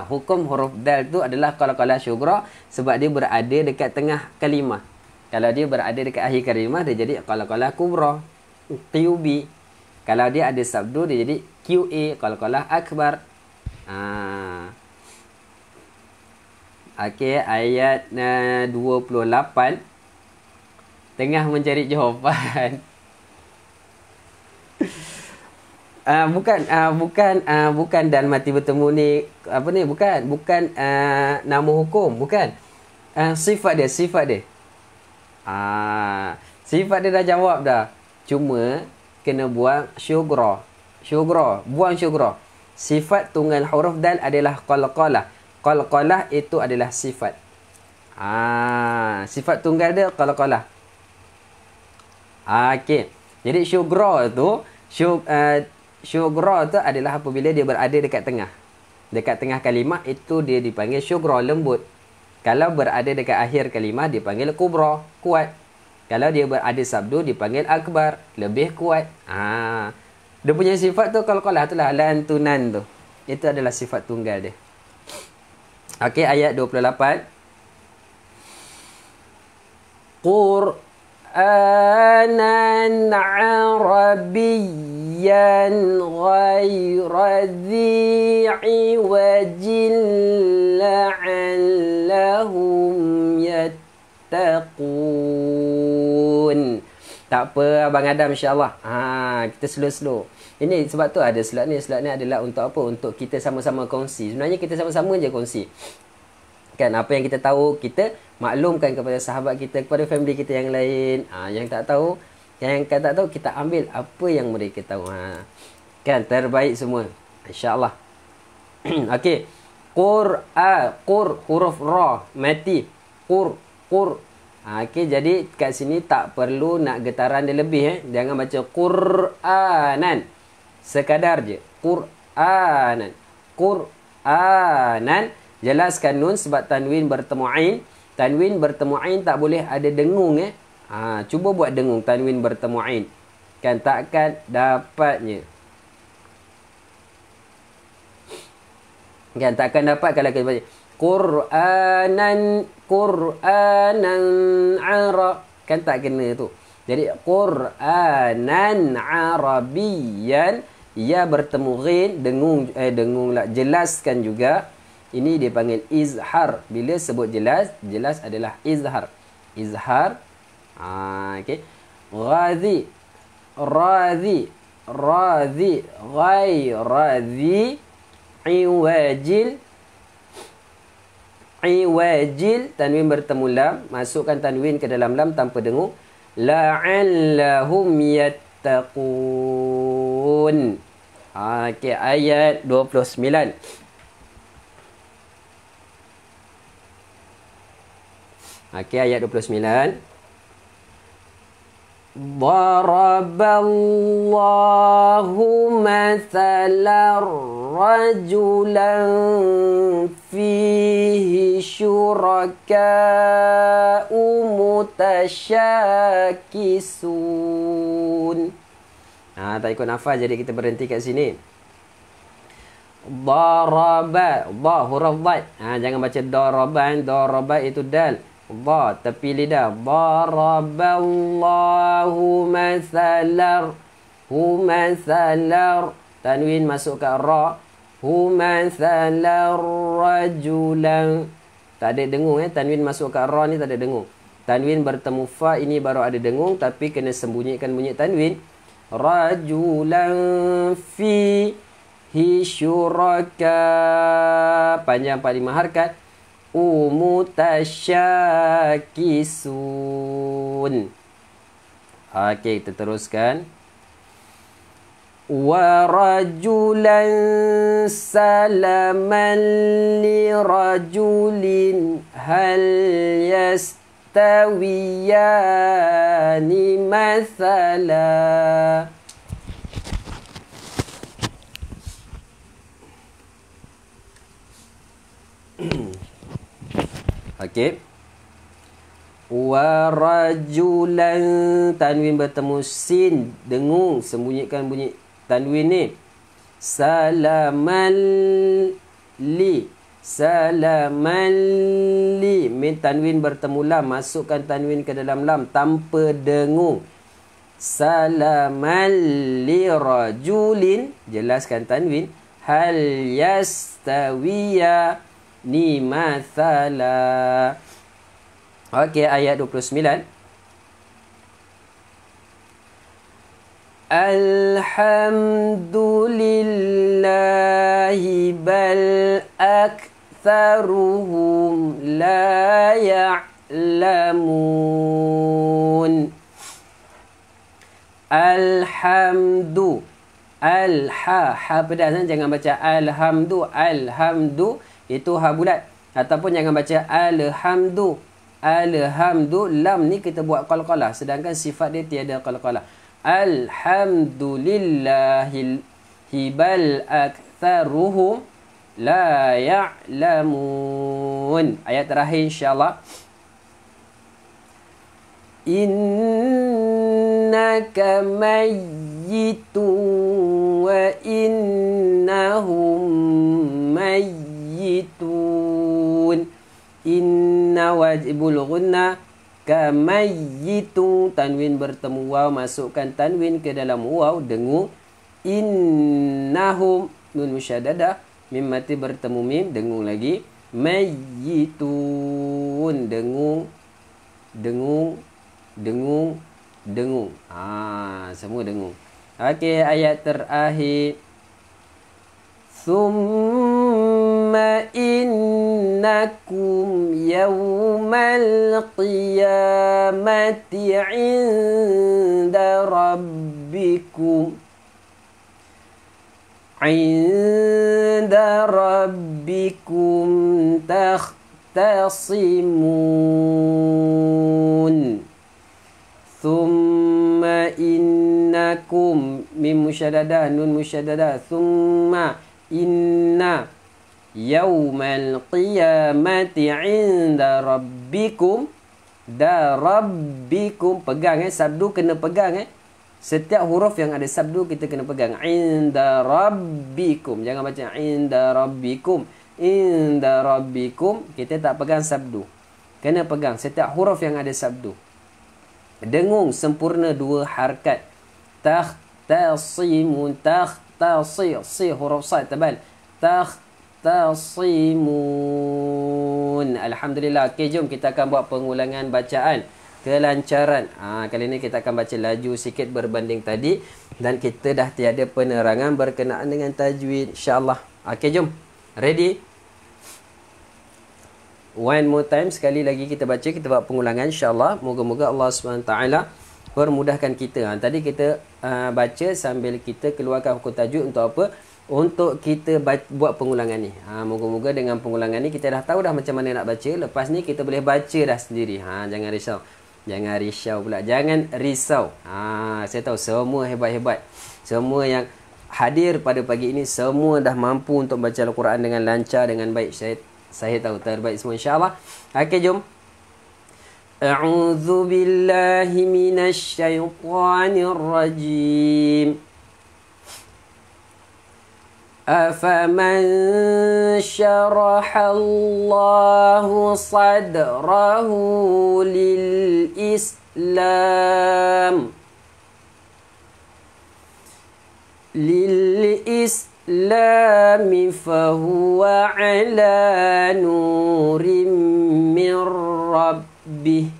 Hukum huruf dal tu adalah qalqalah syughra sebab dia berada dekat tengah kalimah. Kalau dia berada dekat akhir kalimah dia jadi qalqalah kubra, QB. Kalau dia ada sabdu dia jadi QA, qalqalah akbar. Okey, ayat 28 tengah mencari jawapan. Bukan dan mati bertemu ni apa ni, bukan nama hukum, bukan. Sifat dia. Sifat dia dah jawab dah. Cuma kena buang syughra. Buang syughra. Sifat tunggal huruf dal adalah qalqalah. Qalqalah itu adalah sifat. Sifat tunggal dia qalqalah. Okey. Jadi syughra tu syughra tu adalah apabila dia berada dekat tengah. Dekat tengah kalimah itu dia dipanggil syughra, lembut. Kalau berada dekat akhir kalimah dipanggil kubra, kuat. Kalau dia berada sabdu dipanggil akbar, lebih kuat. Dia punya sifat tu qalqalah tu lah, lantunan tu. Itu adalah sifat tunggal dia. Okey, ayat 28. Qur'anan Arabiyyan ghayra dhi wajin la'allahum yattaqun. Tak apa Abang Adam, insya-Allah. Kita slow-slow. Ini sebab tu ada slot ni. Slot ni adalah untuk apa? Untuk kita sama-sama kongsi. Sebenarnya kita sama-sama je kongsi. Kan apa yang kita tahu, kita maklumkan kepada sahabat kita, kepada family kita yang lain. Yang tak tahu, kita ambil apa yang mereka tahu. Kan terbaik semua. Insya-Allah. Okey. Huruf ra mati. Qur. Okey, jadi kat sini tak perlu nak getaran dia lebih. Jangan baca Qur'anan. Sekadar je. Qur'anan. Jelaskan nun sebab tanwin bertemu ain. Tanwin bertemu ain tak boleh ada dengung. Cuba buat dengung tanwin bertemu ain. Kan takkan dapatnya. Kan takkan dapat kalau kita baca Qur'anan ara. Kan tak kena tu. Jadi Qur'anan Arabiyyan, ya bertemu ghin, dengung lah, jelaskan juga. Ini dipanggil izhar. Bila sebut jelas adalah izhar. Okey. Radhi ghayra dhi iwajil iwajil, tanwin bertemu lam, masukkan tanwin ke dalam lam tanpa dengung. La'allahum yattaqun. Okey, ayat 29. Okey, ayat 29. Daraballahu mathalan rajulan fihi syuraka'u mutasyakisun. Tak ikut nafas, jadi kita berhenti kat sini. Daraba, da huruf dad. Jangan baca daraban, daraba itu dal. Da tepi lidah. Daraballahu mathalar, hu mathalar, tanwin masuk ke ra. Hu mathalar rajulan, tak ada dengung tanwin masuk ke ra ni tak ada dengung. Tanwin bertemu fa, ini baru ada dengung, tapi kena sembunyikan bunyi tanwin. Rajulan fihi syuraka, panjang 45 harkat. Mutasyakisun. Okey, kita teruskan. Wa rajulan salaman li rajulin hal yastawiyani mathala. Okey. Wa rajulan, tanwin bertemu sin, dengung, sembunyikan bunyi tanwin ni. Salaman li, salaman li, min tanwin bertemu lam, masukkan tanwin ke dalam lam tanpa dengung. Salaman li rajulin, jelaskan tanwin. Hal yastawiya ni mathala. Okey, ayat 29. Alhamdulillahi bal aktharuhum la ya'lamun. Alhamdu, al-ha, ha pedas, jangan baca alhamdu. Alhamdu itu ha bulat, ataupun jangan baca alhamdu. Alhamdu, lam ni kita buat qalqalah, sedangkan sifat dia tiada qalqalah. Alhamdulillahil hibal aktharuhum la ya'lamun. Ayat terakhir insya-Allah. Innaka mayyitun wa innahum mayyitun. Inna wajibul gunna kamayyitu, tanwin bertemu waw, masukkan tanwin ke dalam waw, dengung. Innahum, nun musyaddadah, mim mati bertemu mim, dengung lagi. Mayyitun, dengung, dengung, dengung, dengung. Semua dengung. Okey, ayat terakhir. Thumma innakum yawmal qiyamati inda rabbikum takhtasimun. Thumma innakum, mim musyaddadah, nun musyaddadah. Thumma inna yawmal qiyamati inda rabbikum. Da rabbikum, pegang sabdu kena pegang setiap huruf yang ada sabdu kita kena pegang. Inda rabbikum, jangan baca inda rabbikum. Inda rabbikum, kita tak pegang sabdu, kena pegang setiap huruf yang ada sabdu. Dengung sempurna 2 harkat. Takhtasimun, takhtasi, si huruf sad tebal. Takhtasimun. Alhamdulillah. Okey, jom kita akan buat pengulangan bacaan. Kelancaran. Kali ini kita akan baca laju sikit berbanding tadi, dan kita dah tiada penerangan berkenaan dengan tajwid, insya-Allah. Okey, jom. Ready? One more time, sekali lagi kita baca, kita buat pengulangan insya-Allah. Moga-moga Allah SWT permudahkan kita. Tadi kita baca sambil kita keluarkan hukum tajuk untuk apa? Untuk kita buat pengulangan ni. Moga-moga dengan pengulangan ni kita dah tahu dah macam mana nak baca. Lepas ni kita boleh baca dah sendiri. Jangan risau. Jangan risau pula. Jangan risau. Saya tahu semua hebat-hebat. Semua yang hadir pada pagi ini semua dah mampu untuk baca Al-Quran dengan lancar, dengan baik. Saya tahu terbaik semua insya-Allah. Okey, jom. A'udzu billahi minasy syaithanir rajim. Afaman syaraha Allahu sadrahu lil Islam fahuwa ala nurim min rabbih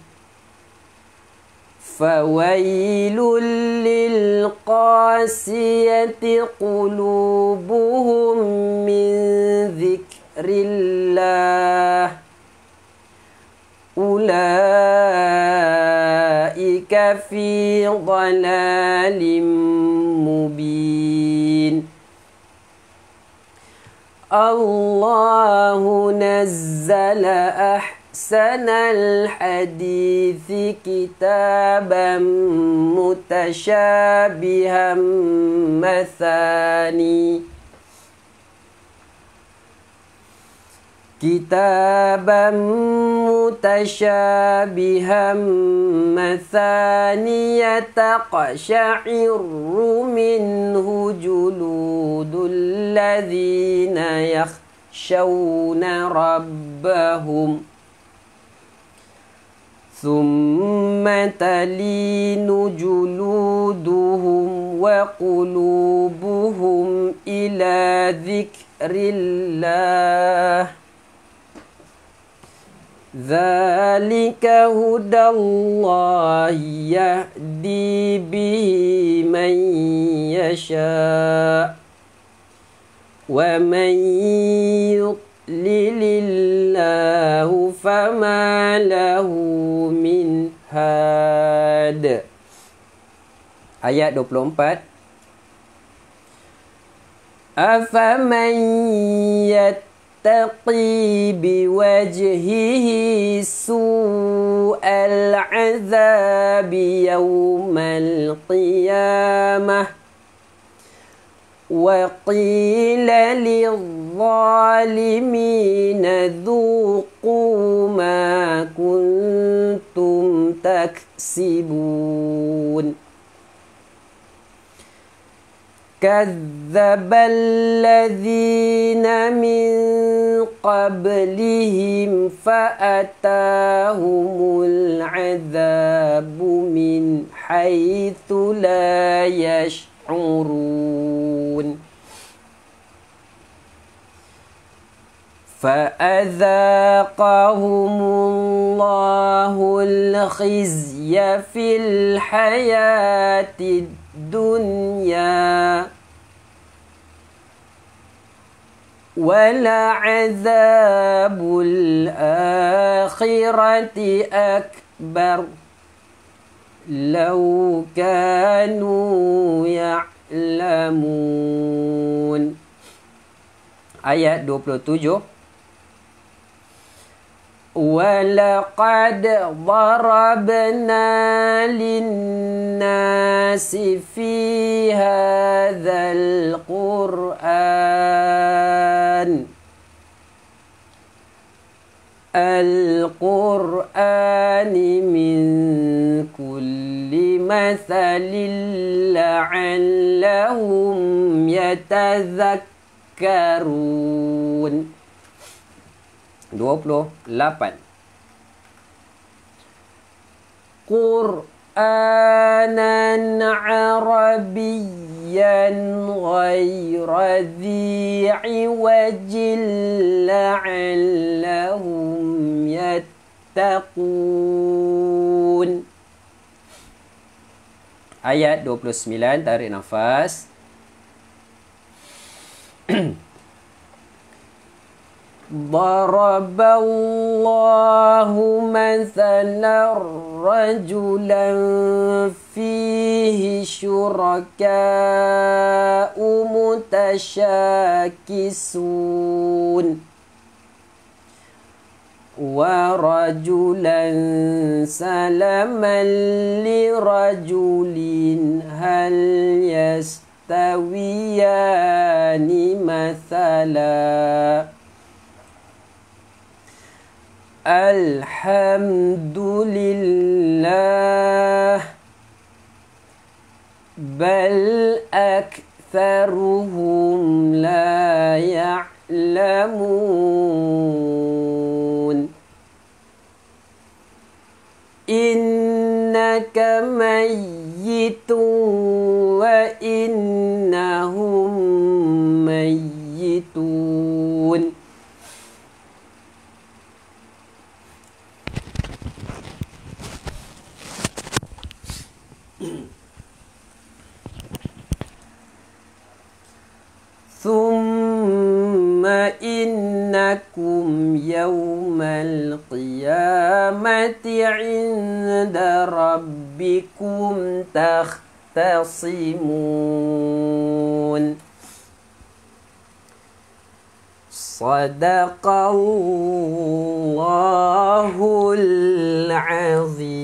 fawailul lil qasiyati qulubuhum min dzikrillah ulaika fi dhalalim mubin. Allahu nazzala ahsanal hadithi kitaban mutasyabihan mathani taqsha'iru minhu juludul ladzina yakhshawna rabbahum thumma talinu juluduhum wa qulubuhum ila dzikrillah. Dzalika hudallahi yahdi bihi man yasha wa man yudlilillahu fama lahu min had. Ayat 24. Afaman yattaqi biwajhihi su'al azabi yawmal qiyamah wa qila lidh-dhalimina dhuqu ma kuntum taksibun. كذب الذين من قبلهم فأتاهم العذاب من حيث لا يشعرون فأذاقهم الله الخزي في الحياة الدنيا ولعذاب الآخرة أكبر لو كانوا يعلمون. Ayat 27. وَلَقَدْ ضَرَبْنَا لِلنَّاسِ فِي هَذَا الْقُرْآنِ مِنْ كُلِّ مَثَلٍ لَعَلَّهُمْ يَتَذَكَّرُونَ. 28. Qur'anan Arabiyyan ghayra dhi 'iwajin la'allahum yattaqun. Ayat 29, tarik nafas. ضرب الله مثلا رجلا فيه شركاء متشاكسون ورجلا سلما لرجل هل يستويان مثلا الحمد لله بل أكثرهم لا يعلمون إنك ميت وإنهم ميتون ثم إنكم يوم القيامة عند ربكم تختصمون صدق الله العظيم.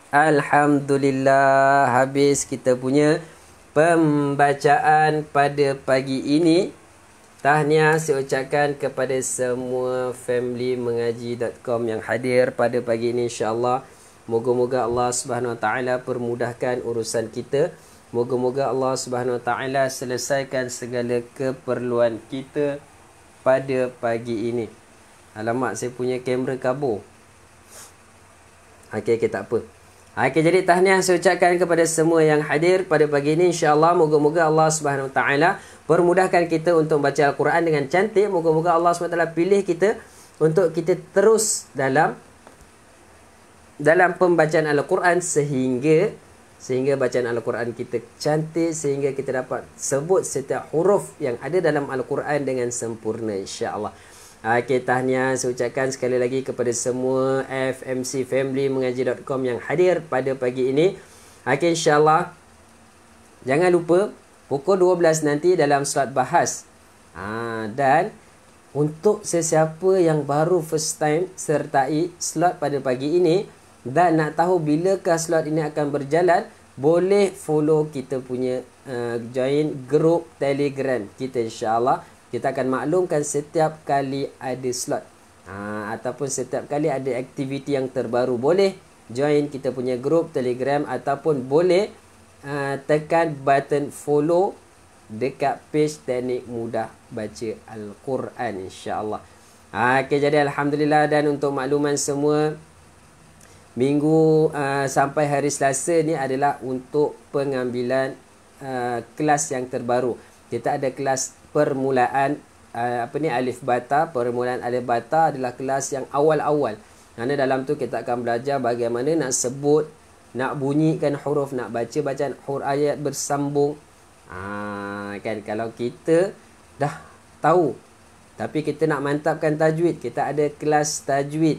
Alhamdulillah, habis kita punya pembacaan pada pagi ini. Tahniah saya ucapkan kepada semua family mengaji.com yang hadir pada pagi ini, insya-Allah. Moga-moga Allah Subhanahu Wa Taala permudahkan urusan kita. Moga-moga Allah Subhanahu Wa Taala selesaikan segala keperluan kita pada pagi ini. Alamak, saya punya kamera kabur. Okey, tak apa. Okey, jadi tahniah saya ucapkan kepada semua yang hadir pada pagi ini, insya-Allah. Moga-moga Allah Subhanahu Wa Taala permudahkan kita untuk baca Al-Quran dengan cantik. Moga-moga Allah Subhanahu Wa Taala pilih kita untuk kita terus dalam pembacaan Al-Quran sehingga bacaan Al-Quran kita cantik, sehingga kita dapat sebut setiap huruf yang ada dalam Al-Quran dengan sempurna, insya-Allah. Okey, tahniah saya ucapkan sekali lagi kepada semua FMC Family Mengaji.com yang hadir pada pagi ini. Okey, insya-Allah jangan lupa pukul 12 nanti dalam slot bahas. Dan untuk sesiapa yang baru first time sertai slot pada pagi ini dan nak tahu bilakah slot ini akan berjalan, boleh follow kita punya join grup Telegram kita, insya-Allah. Kita akan maklumkan setiap kali ada slot ataupun setiap kali ada aktiviti yang terbaru. Boleh join kita punya grup Telegram ataupun boleh tekan button follow dekat page Teknik Mudah Baca Al-Quran, insya-Allah. Okey, jadi Alhamdulillah. Dan untuk makluman semua, minggu sampai hari Selasa ni adalah untuk pengambilan kelas yang terbaru. Kita ada kelas permulaan alif bata. Permulaan alif bata adalah kelas yang awal-awal. Kerana dalam tu kita akan belajar bagaimana nak sebut, nak bunyikan huruf, nak baca bacaan huruf ayat bersambung. Kan kalau kita dah tahu tapi kita nak mantapkan tajwid, kita ada kelas tajwid.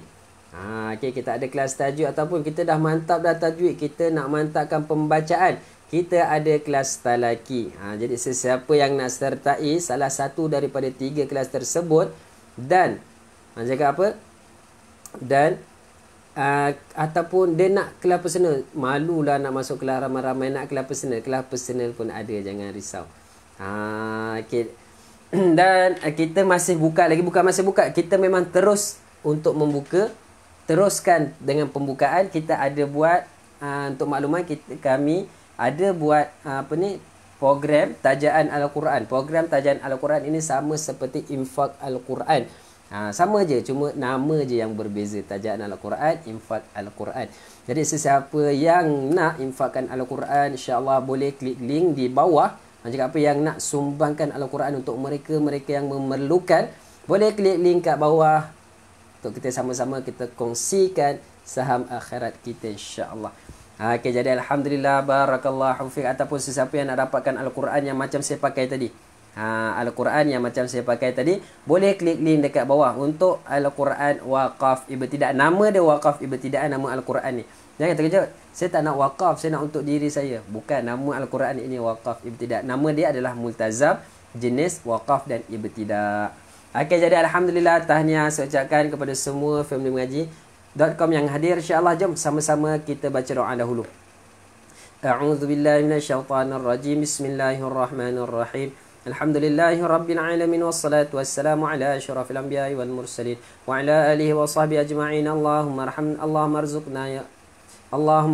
Okay, kita ada kelas tajwid, ataupun kita dah mantap dah tajwid, kita nak mantapkan pembacaan, kita ada kelas talaki. Jadi sesiapa yang nak sertai salah satu daripada 3 kelas tersebut dan cakap apa? Dan ataupun dia nak kelas personal, malulah nak masuk kelas ramai-ramai, nak kelas personal pun ada, jangan risau. Okay. Dan kita masih buka lagi, bukan masih buka, kita memang terus untuk membuka, teruskan dengan pembukaan. Kita ada buat untuk makluman, kami ada buat program tajaan Al-Quran. Program tajaan Al-Quran ini sama seperti infak Al-Quran. Sama je, cuma nama je yang berbeza. Tajaan Al-Quran, infak Al-Quran. Jadi sesiapa yang nak infakkan Al-Quran, insya-Allah boleh klik link di bawah. Jika apa yang nak sumbangkan Al-Quran untuk mereka yang memerlukan, boleh klik link kat bawah untuk kita sama-sama kita kongsikan saham akhirat kita, insya-Allah. Okay, jadi Alhamdulillah, barakallahu fiik. Ataupun sesiapa yang nak dapatkan Al-Quran yang macam saya pakai tadi, Al-Quran yang macam saya pakai tadi, boleh klik link dekat bawah untuk Al-Quran Waqaf Ibtidak. Nama dia Waqaf Ibtidak, nama Al-Quran ni. Jangan terkejut, saya tak nak wakaf, saya nak untuk diri saya. Bukan, nama Al-Quran ini Waqaf Ibtidak. Nama dia adalah Multazam, jenis Waqaf dan Ibtidak. Okey, jadi Alhamdulillah, tahniah saya ucapkan kepada semua family mengaji.com yang hadir. InsyaAllah, jom sama-sama kita baca doa dahulu. A'udzubillahi minasyaitanirrajim. Bismillahirrahmanirrahim. Alhamdulillahi Rabbil Alamin. Wassalatu wassalamu ala asyrafil anbiya'i wal mursalin wa ala alihi wa sahbihi ajma'in. Allahumma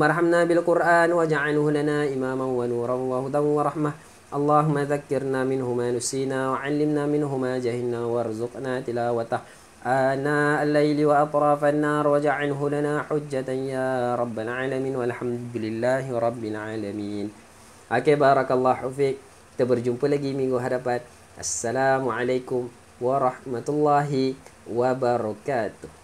arhamna bil Qur'an waj'alhu lana imaman wa nuran wa hudan wa rahmah. Allahumma dhakkirna minhu ma nusina wa 'allimna minhu ma jahilna warzuqna tilawatah ana al-laili wa atrafan nar waj'alhu lana hujjatan ya rabbal alamin walhamdulillahi rabbil alamin. Okey, barakallahu fiik. Kita berjumpa lagi minggu hadapan. Assalamualaikum warahmatullahi wabarakatuh.